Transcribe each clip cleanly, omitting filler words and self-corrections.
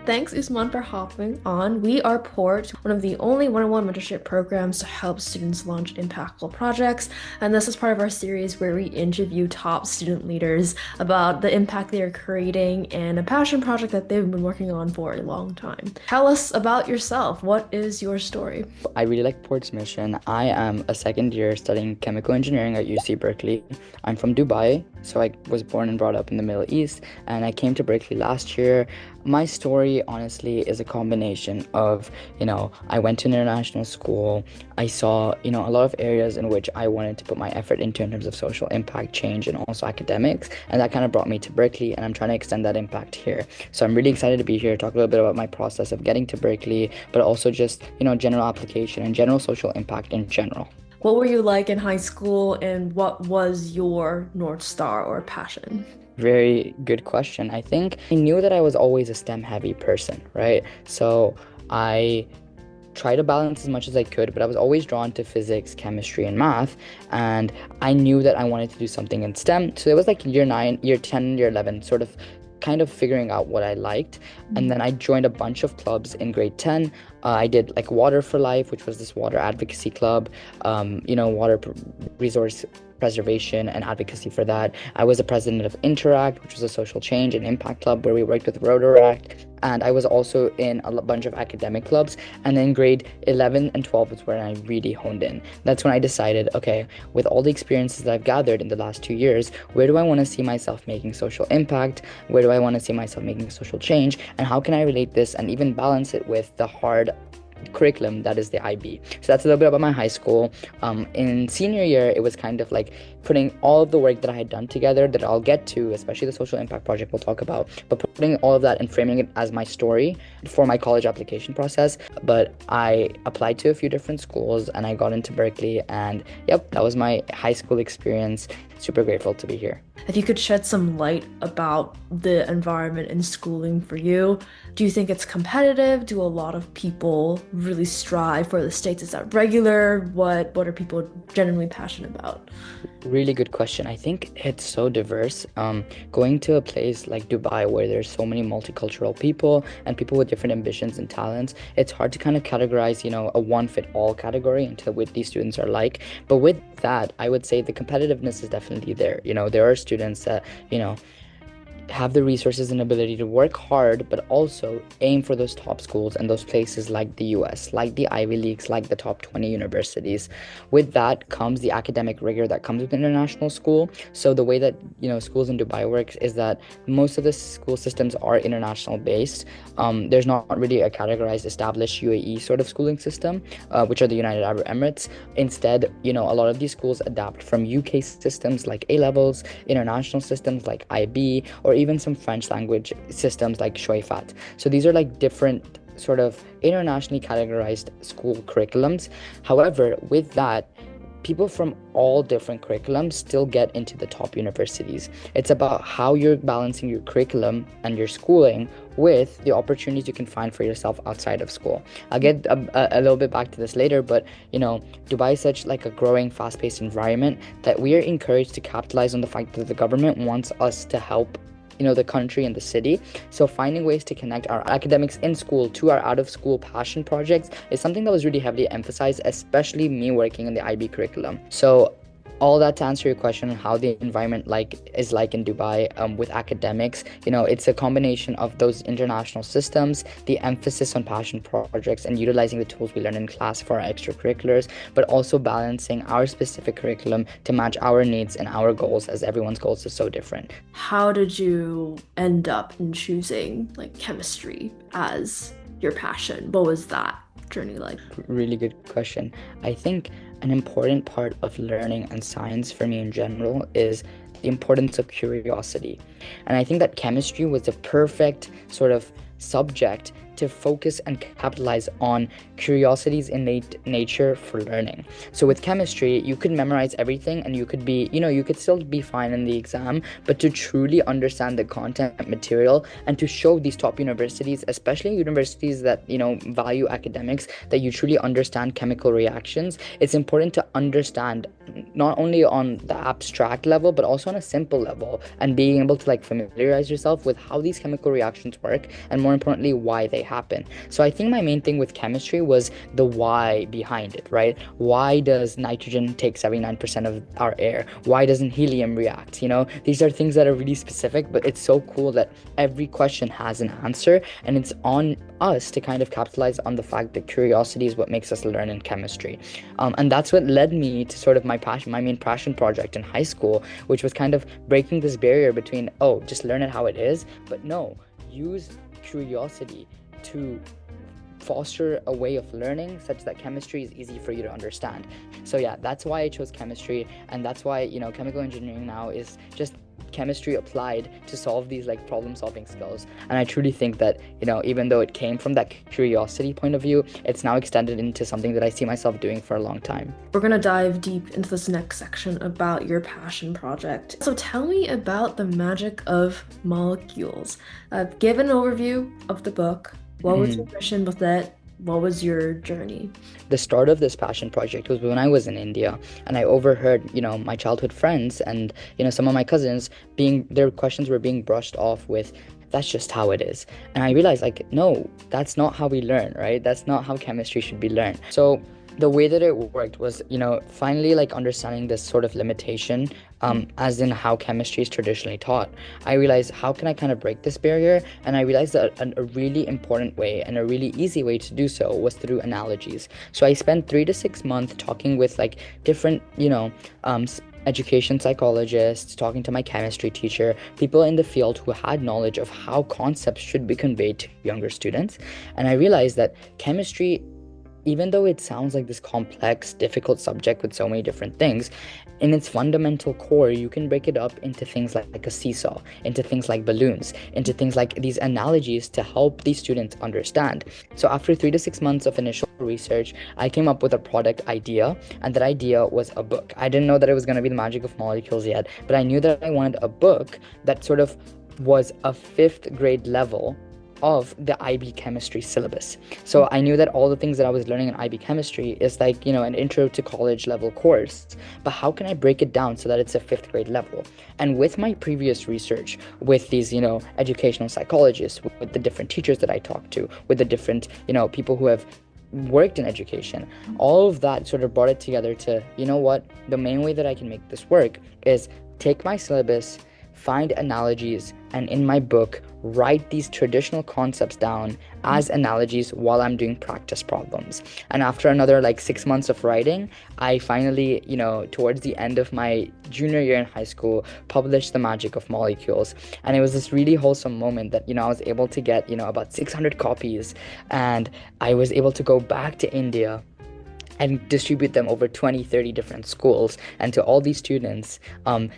thanks Usman for hopping on. We are Port, one of the only one-on-one mentorship programs to help students launch impactful projects. And this is part of our series where we interview top student leaders about the impact they are creating and a passion project that they've been working on for a long time. Tell us about yourself. What is your story? I really like Port's mission. I am a second year studying chemical engineering at UC Berkeley. I'm from Dubai, so I was born and brought up in the Middle East, and I came to Berkeley last year. My story, honestly, is a combination of, I went to an international school. I saw, a lot of areas in which I wanted to put my effort into in terms of social impact, change, and also academics. And that kind of brought me to Berkeley, and I'm trying to extend that impact here. So I'm really excited to be here, talk a little bit about my process of getting to Berkeley, but also just, general application and general social impact in general. What were you like in high school and what was your North Star or passion? Very good question. I think I knew that I was always a STEM heavy person, right? So I try to balance as much as I could, but I was always drawn to physics, chemistry, and math. And I knew that I wanted to do something in STEM. So it was like year 9, year 10, year 11, sort of kind of figuring out what I liked. And then I joined a bunch of clubs in grade 10. I did like Water for Life, which was this water advocacy club, resource preservation and advocacy for that. I was the president of Interact, which was a social change and impact club where we worked with Rotaract. And I was also in a bunch of academic clubs. And then grade 11 and 12 is where I really honed in. That's when I decided, okay, with all the experiences that I've gathered in the last 2 years, where do I want to see myself making social impact? Where do I want to see myself making social change? And how can I relate this and even balance it with the hard curriculum that is the IB. So that's a little bit about my high school. In senior year, it was kind of like putting all of the work that I had done together that I'll get to, especially the social impact project we'll talk about, but putting all of that and framing it as my story for my college application process. But I applied to a few different schools and I got into Berkeley, and yep, that was my high school experience. Super grateful to be here. If you could shed some light about the environment in schooling for you, do you think it's competitive? Do a lot of people really strive for the states? Is that regular? What are people genuinely passionate about? Really good question. I think it's so diverse. Going to a place like Dubai where there's so many multicultural people and people with different ambitions and talents, it's hard to kind of categorize, a one-fit-all category into what these students are like. But with that, I would say the competitiveness is definitely there. There are students that, have the resources and ability to work hard, but also aim for those top schools and those places like the US, like the Ivy Leagues, like the top 20 universities. With that comes the academic rigor that comes with international school. So the way that, schools in Dubai works is that most of the school systems are international based. There's not really a categorized established UAE sort of schooling system, which are the United Arab Emirates. Instead, a lot of these schools adapt from UK systems like A levels, international systems like IB, or even some French language systems like Shoifat. So these are like different sort of internationally categorized school curriculums. However, with that, people from all different curriculums still get into the top universities. It's about how you're balancing your curriculum and your schooling with the opportunities you can find for yourself outside of school. I'll get a little bit back to this later, but Dubai is such like a growing, fast-paced environment that we are encouraged to capitalize on the fact that the government wants us to help the country and the city. So finding ways to connect our academics in school to our out-of-school passion projects is something that was really heavily emphasized, especially me working in the IB curriculum. So all that to answer your question on how the environment is like in Dubai with academics, it's a combination of those international systems, the emphasis on passion projects and utilizing the tools we learn in class for our extracurriculars, but also balancing our specific curriculum to match our needs and our goals, as everyone's goals are so different. How did you end up in choosing like chemistry as your passion? What was that journey like? Really good question. I think an important part of learning and science for me in general is the importance of curiosity. And I think that chemistry was the perfect sort of subject to focus and capitalize on curiosity's innate nature for learning. So with chemistry, you could memorize everything and you could be, you could still be fine in the exam, but to truly understand the content material and to show these top universities, especially universities that, value academics, that you truly understand chemical reactions, it's important to understand not only on the abstract level, but also on a simple level, and being able to like familiarize yourself with how these chemical reactions work, and more importantly, why they happen. So I think my main thing with chemistry was the why behind it, right? Why does nitrogen take 79% of our air? Why doesn't helium react? These are things that are really specific, but it's so cool that every question has an answer, and it's on us to kind of capitalize on the fact that curiosity is what makes us learn in chemistry. And that's what led me to sort of my main passion project in high school, which was kind of breaking this barrier between, oh, just learn it how it is, but no, use curiosity to foster a way of learning such that chemistry is easy for you to understand. So yeah, that's why I chose chemistry, and that's why, chemical engineering now is just chemistry applied to solve these like problem solving skills. And I truly think that, even though it came from that curiosity point of view, it's now extended into something that I see myself doing for a long time. We're going to dive deep into this next section about your passion project. So tell me about the magic of molecules. Give an overview of the book. What was your mission with it? What was your journey? The start of this passion project was when I was in India, and I overheard, my childhood friends and, some of my cousins their questions were being brushed off with, that's just how it is. And I realized, like, no, that's not how we learn, right? That's not how chemistry should be learned. So the way that it worked was, finally like understanding this sort of limitation, as in how chemistry is traditionally taught. I realized, how can I kind of break this barrier? And I realized that a really important way and a really easy way to do so was through analogies. So I spent 3 to 6 months talking with like different, education psychologists, talking to my chemistry teacher, people in the field who had knowledge of how concepts should be conveyed to younger students. And I realized that chemistry, even though it sounds like this complex, difficult subject with so many different things, in its fundamental core, you can break it up into things like a seesaw, into things like balloons, into things like these analogies to help these students understand. So after 3 to 6 months of initial research, I came up with a product idea, and that idea was a book. I didn't know that it was going to be the magic of molecules yet, but I knew that I wanted a book that sort of was a 5th grade level of the IB chemistry syllabus. So I knew that all the things that I was learning in IB chemistry is like, an intro to college level course, but how can I break it down so that it's a 5th grade level? And with my previous research with these, educational psychologists, with the different teachers that I talked to, with the different, people who have worked in education, all of that sort of brought it together to, the main way that I can make this work is take my syllabus, find analogies, and in my book, write these traditional concepts down as analogies while I'm doing practice problems. And after another 6 months of writing, I finally, towards the end of my junior year in high school, published The Magic of Molecules. And it was this really wholesome moment that, I was able to get, about 600 copies, and I was able to go back to India and distribute them over 20, 30 different schools. And to all these students,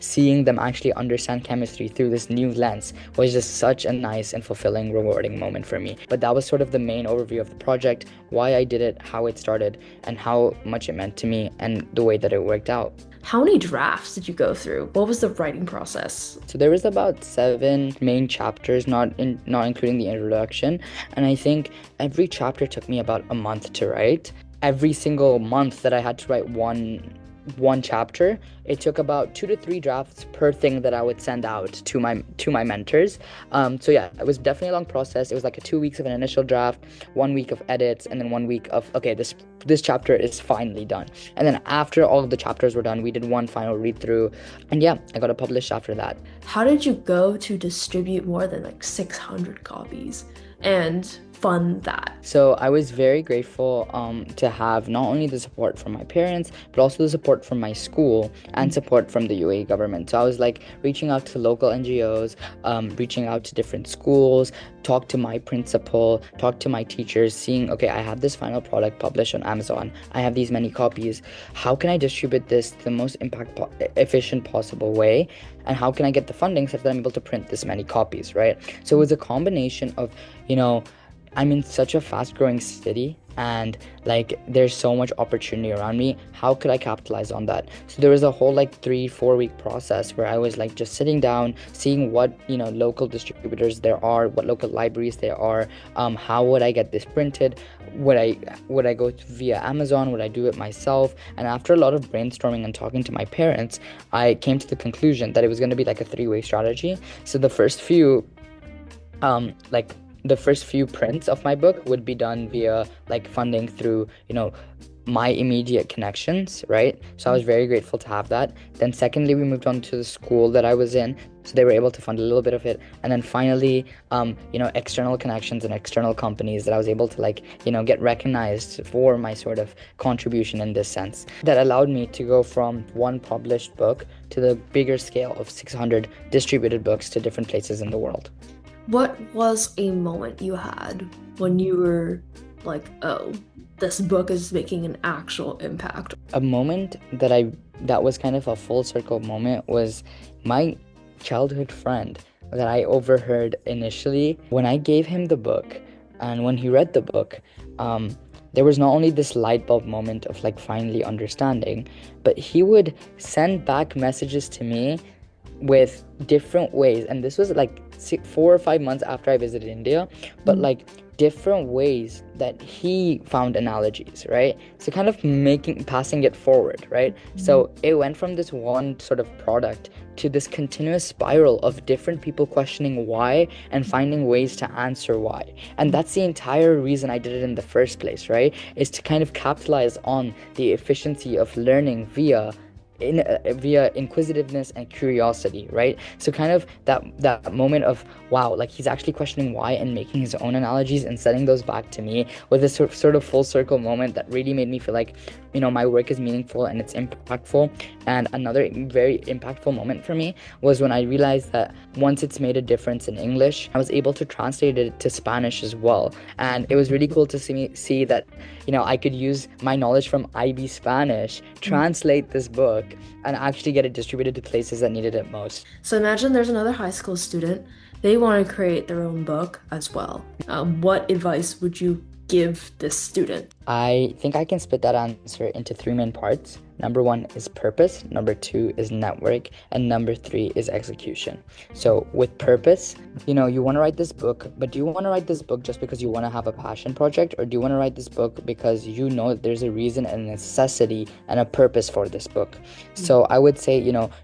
seeing them actually understand chemistry through this new lens was just such a nice and fulfilling, rewarding moment for me. But that was sort of the main overview of the project, why I did it, how it started, and how much it meant to me, and the way that it worked out. How many drafts did you go through? What was the writing process? So there was about 7 main chapters, not including the introduction. And I think every chapter took me about a month to write. Every single month that I had to write one chapter, it took about 2 to 3 drafts per thing that I would send out to my mentors. So yeah, it was definitely a long process. It was like 2 weeks of an initial draft, 1 week of edits, and then 1 week of, okay, this chapter is finally done. And then after all of the chapters were done, we did one final read through, and yeah, I got it published after that. How did you go to distribute more than 600 copies and fund that? So I was very grateful to have not only the support from my parents, but also the support from my school and support from the UAE government. So I was reaching out to local NGOs, reaching out to different schools, talk to my principal, talk to my teachers, seeing, okay, I have this final product published on Amazon. I have these many copies. How can I distribute this the most efficient possible way? And how can I get the funding such that I'm able to print this many copies, right? So it was a combination of, I'm in such a fast growing city, and like there's so much opportunity around me. How could I capitalize on that? So there was a whole like 3 4 week process where I was like just sitting down, seeing what local distributors there are, what local libraries there are. How would I get this printed? Would I go via Amazon? Would I do it myself? And after a lot of brainstorming and talking to my parents, I came to the conclusion that it was going to be like a three-way strategy. So like the first few prints of my book would be done via like funding through my immediate connections, right? So I was very grateful to have that. Then secondly, we moved on to the school that I was in, so they were able to fund a little bit of it. And then finally, external connections and external companies that I was able to get recognized for my sort of contribution in this sense, that allowed me to go from one published book to the bigger scale of 600 distributed books to different places in the world. What was a moment you had when you were like, oh, this book is making an actual impact? A moment that was kind of a full circle moment was my childhood friend that I overheard initially when I gave him the book, and when he read the book, there was not only this light bulb moment of like finally understanding, but he would send back messages to me with different ways. And this was like 4 or 5 months after I visited India, but like different ways that he found analogies, right? So kind of passing it forward, right? So it went from this one sort of product to this continuous spiral of different people questioning why and finding ways to answer why. And that's the entire reason I did it in the first place, right? Is to kind of capitalize on the efficiency of learning via inquisitiveness and curiosity, right? So kind of that moment of wow, like he's actually questioning why and making his own analogies and sending those back to me with this sort of full circle moment that really made me feel like my work is meaningful and it's impactful. And another very impactful moment for me was when I realized that once it's made a difference in English, I was able to translate it to Spanish as well. And it was really cool to see that I could use my knowledge from IB Spanish, translate this book, and actually get it distributed to places that needed it most. So imagine there's another high school student. They want to create their own book as well. What advice would you give this student? I think I can split that answer into 3 main parts. Number 1 is purpose, number 2 is network, and number 3 is execution. So with purpose, you want to write this book, but do you want to write this book just because you want to have a passion project, or do you want to write this book because that there's a reason and a necessity and a purpose for this book? So I would say,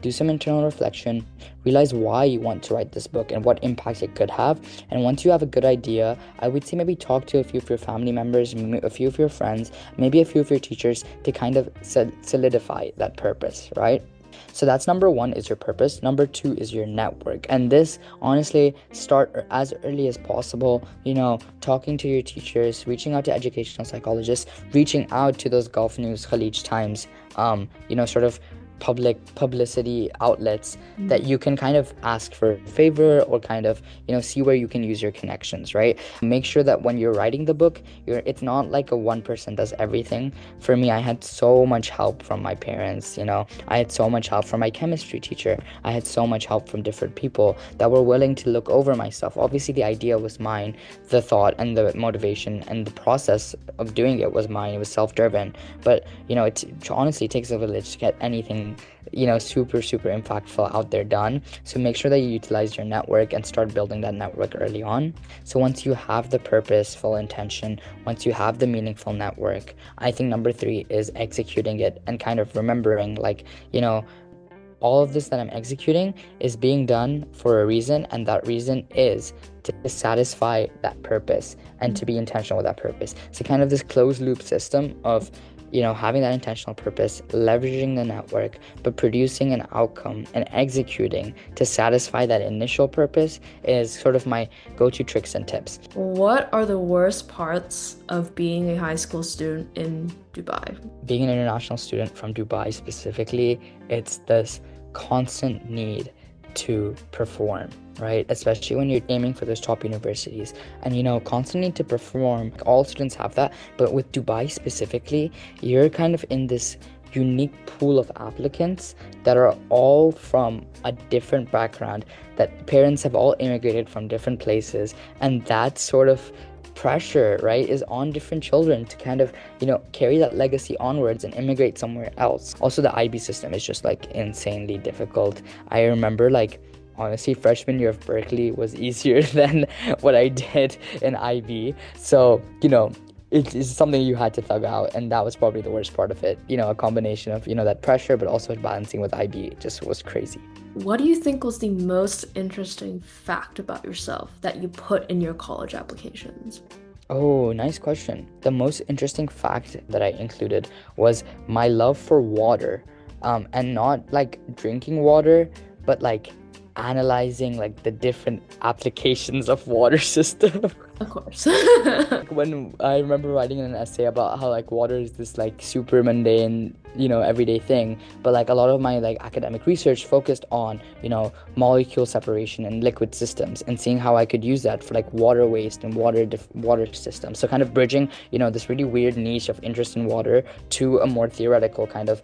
do some internal reflection, realize why you want to write this book and what impact it could have. And once you have a good idea, I would say maybe talk to a few of your family members, a few of your friends, maybe a few of your teachers to kind of solidify that purpose, right? So that's number 1 is your purpose. Number 2 is your network. And this, honestly, start as early as possible, talking to your teachers, reaching out to educational psychologists, reaching out to those Gulf News, Khalij Times, sort of publicity outlets that you can kind of ask for a favor or kind of see where you can use your connections, right? Make sure that when you're writing the book, it's not like a one person does everything. For me, I had so much help from my parents. I had so much help from my chemistry teacher. I had so much help from different people that were willing to look over my stuff. Obviously the idea was mine, the thought and the motivation and the process of doing it was mine. It was self-driven, but it honestly takes a village to get anything super impactful out there done. So make sure that you utilize your network and start building that network early on. So once you have the purposeful intention, once you have the meaningful network, I think number 3 is executing it and kind of remembering all of this that I'm executing is being done for a reason, and that reason is to satisfy that purpose and to be intentional with that purpose. So kind of this closed loop system of having that intentional purpose, leveraging the network, but producing an outcome and executing to satisfy that initial purpose is sort of my go-to tricks and tips. What are the worst parts of being a high school student in Dubai? Being an international student from Dubai specifically, it's this constant need to perform, right? Especially when you're aiming for those top universities and constantly to perform. All students have that, but with Dubai specifically, you're kind of in this unique pool of applicants that are all from a different background, that parents have all immigrated from different places, and that sort of pressure, right, is on different children to kind of, carry that legacy onwards and immigrate somewhere else. Also, the IB system is just like insanely difficult. I remember like honestly, freshman year of Berkeley was easier than what I did in IB. So, it is something you had to thug out, and that was probably the worst part of it. A combination of, that pressure, but also balancing with IB. It just was crazy. What do you think was the most interesting fact about yourself that you put in your college applications? Oh, nice question. The most interesting fact that I included was my love for water, and not like drinking water, but like analyzing like the different applications of water system. Of course. When I remember writing an essay about how like water is this like super mundane, everyday thing, but like a lot of my like academic research focused on, molecule separation and liquid systems, and seeing how I could use that for like water waste and water systems. So kind of bridging, this really weird niche of interest in water to a more theoretical kind of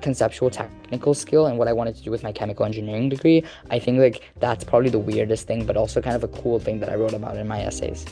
conceptual technical skill and what I wanted to do with my chemical engineering degree. I think like that's probably the weirdest thing, but also kind of a cool thing that I wrote about in my essays.